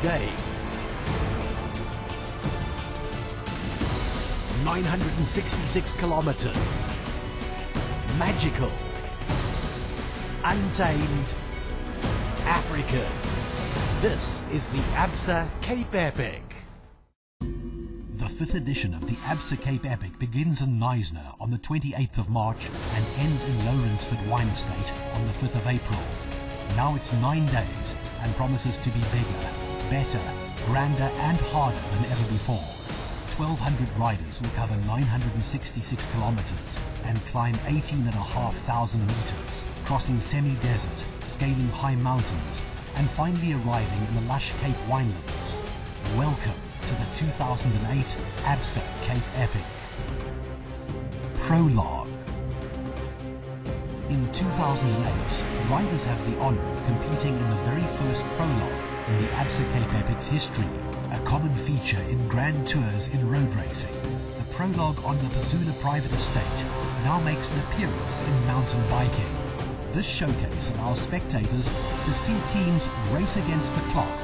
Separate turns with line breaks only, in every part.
Days, 966 kilometers, magical, untamed, African. This is the Absa Cape Epic. The 5th edition of the Absa Cape Epic begins in Knysna on the 28th of March and ends in Lourensford Wine Estate on the 5th of April. Now it's 9 days and promises to be bigger, better, grander and harder than ever before. 1,200 riders will cover 966 kilometers and climb 18,500 meters, crossing semi-desert, scaling high mountains, and finally arriving in the lush Cape winelands. Welcome to the 2008 Absa Cape Epic. Prologue. In 2008, riders have the honor of competing in the very first prologue in the Absa Cape Epic's history, a common feature in grand tours in road racing. The prologue on the Pazula private estate now makes an appearance in mountain biking. This showcase allows spectators to see teams race against the clock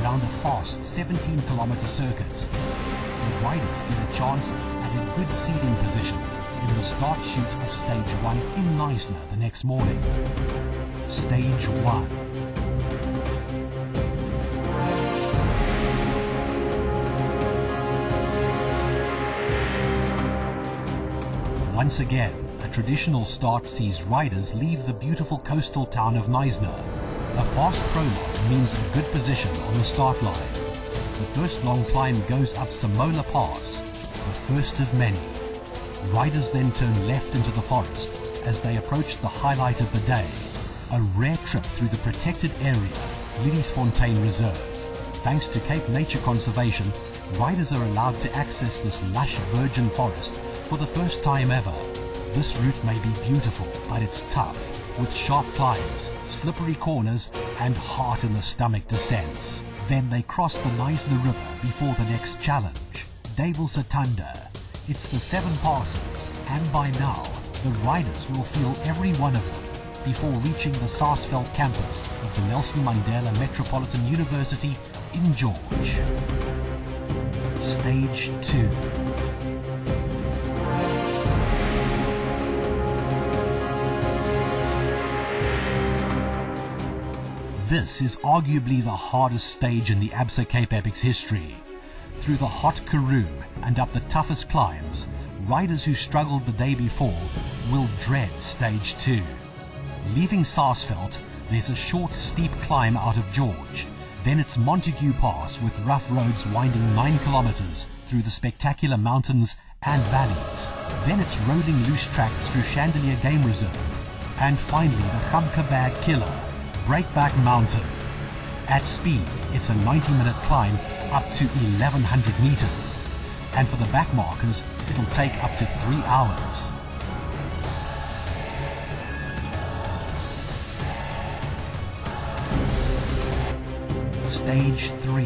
around a fast 17-kilometer circuit. The riders get a chance at a good seeding position in the start chute of Stage 1 in Knysna the next morning. Stage 1. Once again, a traditional start sees riders leave the beautiful coastal town of Knysna. A fast prologue means a good position on the start line. The first long climb goes up Samola Pass, the first of many. Riders then turn left into the forest as they approach the highlight of the day, a rare trip through the protected area, Lourensford Reserve. Thanks to Cape Nature Conservation, riders are allowed to access this lush virgin forest for the first time ever. This route may be beautiful, but it's tough, with sharp climbs, slippery corners, and heart-in-the-stomach descents. Then they cross the Knysna River before the next challenge, Davil Satunda. It's the 7 passes, and by now, the riders will feel every one of them before reaching the Sarsveld campus of the Nelson Mandela Metropolitan University in George. Stage 2. This is arguably the hardest stage in the Absa Cape Epic's history. Through the hot Karoo and up the toughest climbs, riders who struggled the day before will dread Stage 2. Leaving Sarsveld, there's a short steep climb out of George. Then it's Montague Pass with rough roads winding 9 kilometers through the spectacular mountains and valleys. Then it's rolling loose tracks through Chandelier Game Reserve. And finally the Gamkabag Killer, Breakback Mountain. At speed, it's a 90-minute climb up to 1,100 meters. And for the backmarkers, it'll take up to 3 hours. Stage 3.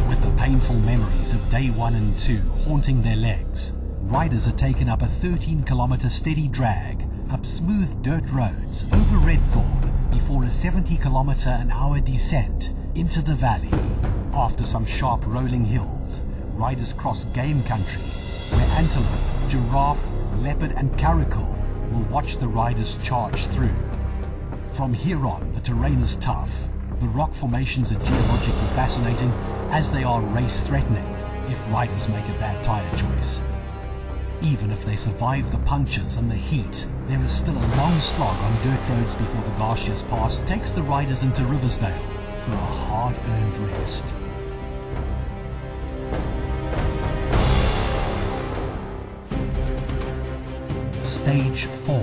With the painful memories of day 1 and 2 haunting their legs, riders are taken up a 13-kilometer steady drag up smooth dirt roads over Redthorn before a 70-kilometer-an-hour descent into the valley. After some sharp rolling hills, riders cross game country where antelope, giraffe, leopard and caracal will watch the riders charge through. From here on, the terrain is tough. The rock formations are geologically fascinating as they are race-threatening if riders make a bad tire choice. Even if they survive the punctures and the heat, there is still a long slog on dirt roads before the Garcias Pass takes the riders into Riversdale for a hard-earned rest. Stage 4.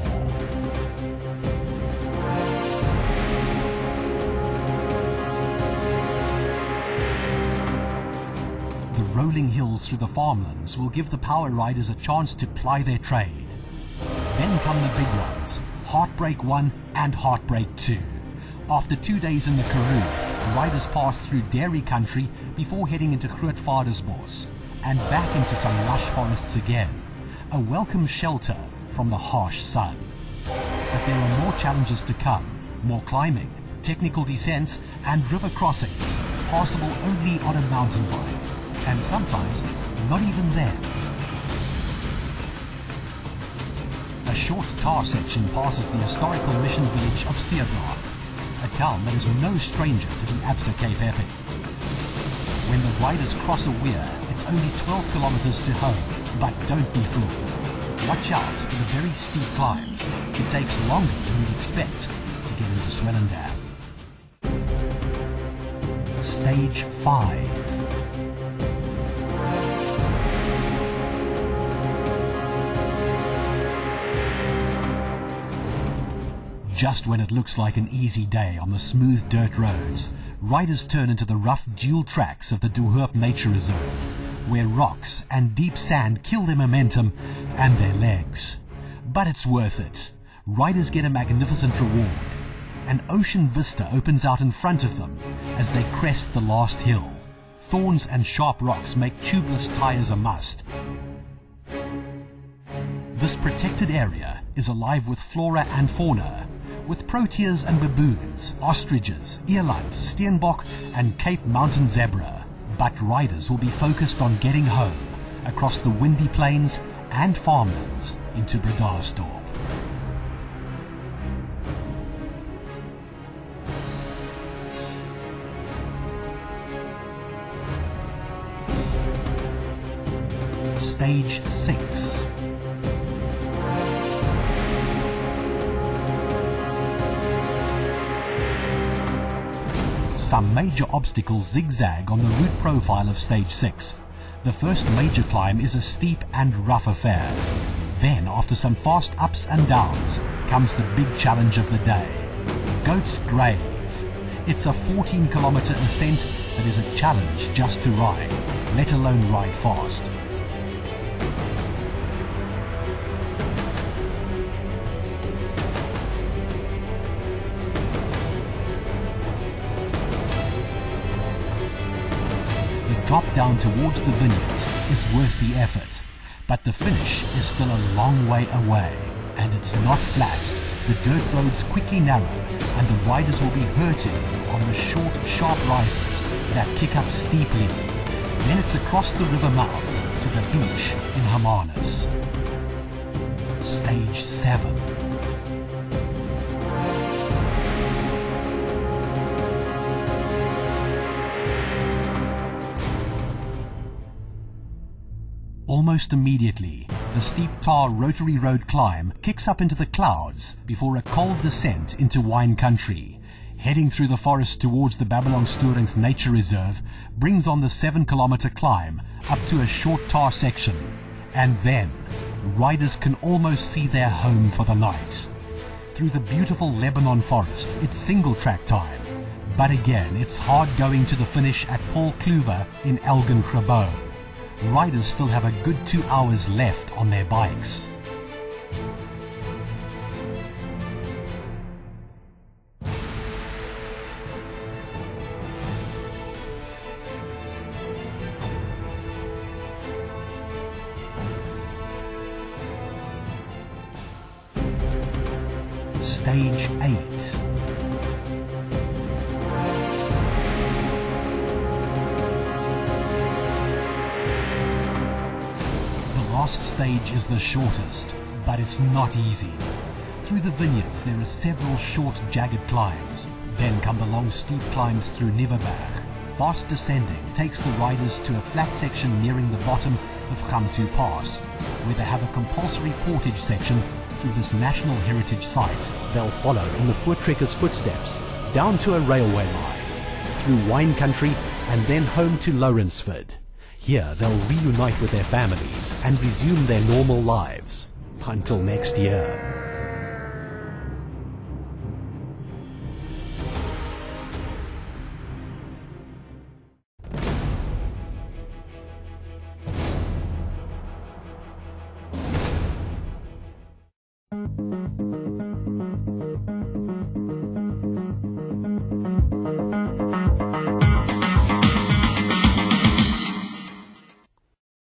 The rolling hills through the farmlands will give the power riders a chance to ply their trade. Then come the big ones, Heartbreak 1 and Heartbreak 2. After 2 days in the Karoo, riders pass through dairy country before heading into Grootvadersbos and back into some lush forests again, a welcome shelter from the harsh sun. But there are more challenges to come, more climbing, technical descents and river crossings, passable only on a mountain bike, and sometimes not even then. A short tar section passes the historical mission village of Seerdorp, a town that is no stranger to the Absa Cape Epic. When the riders cross a weir, it's only 12 kilometers to home, but don't be fooled. Watch out for the very steep climbs. It takes longer than you'd expect to get into Swellendam. Stage 5. Just when it looks like an easy day on the smooth dirt roads, riders turn into the rough dual tracks of the De Hoop Nature Reserve, where rocks and deep sand kill their momentum and their legs. But it's worth it. Riders get a magnificent reward. An ocean vista opens out in front of them as they crest the last hill. Thorns and sharp rocks make tubeless tires a must. This protected area is alive with flora and fauna, with proteas and baboons, ostriches, eland, steenbok and Cape mountain zebra. But riders will be focused on getting home across the windy plains and farmlands into Bredasdorp. Stage 6. Some major obstacles zigzag on the route profile of Stage 6. The first major climb is a steep and rough affair. Then, after some fast ups and downs, comes the big challenge of the day, Goat's Grave. It's a 14-kilometer ascent that is a challenge just to ride, let alone ride fast. Drop down towards the vineyards is worth the effort, but the finish is still a long way away, and it's not flat. The dirt roads quickly narrow, and the riders will be hurting on the short, sharp rises that kick up steeply. Then it's across the river mouth to the beach in Hermanus. Stage 7. Almost immediately, the steep tar rotary road climb kicks up into the clouds before a cold descent into wine country. Heading through the forest towards the Babylon-Storings Nature Reserve brings on the 7-kilometer climb up to a short tar section. And then, riders can almost see their home for the night. Through the beautiful Lebanon forest, it's single track time. But again, it's hard going to the finish at Paul Kluwer in Elgin Grabo. Riders still have a good 2 hours left on their bikes. Stage 8. Last stage is the shortest, but it's not easy. Through the vineyards there are several short jagged climbs. Then come the long steep climbs through Nieuweberg. Fast descending takes the riders to a flat section nearing the bottom of Gamtu Pass, where they have a compulsory portage section through this National Heritage Site. They'll follow in the Voortrekkers' footsteps down to a railway line, through wine country and then home to Lourensford. Here they'll reunite with their families and resume their normal lives. until next year.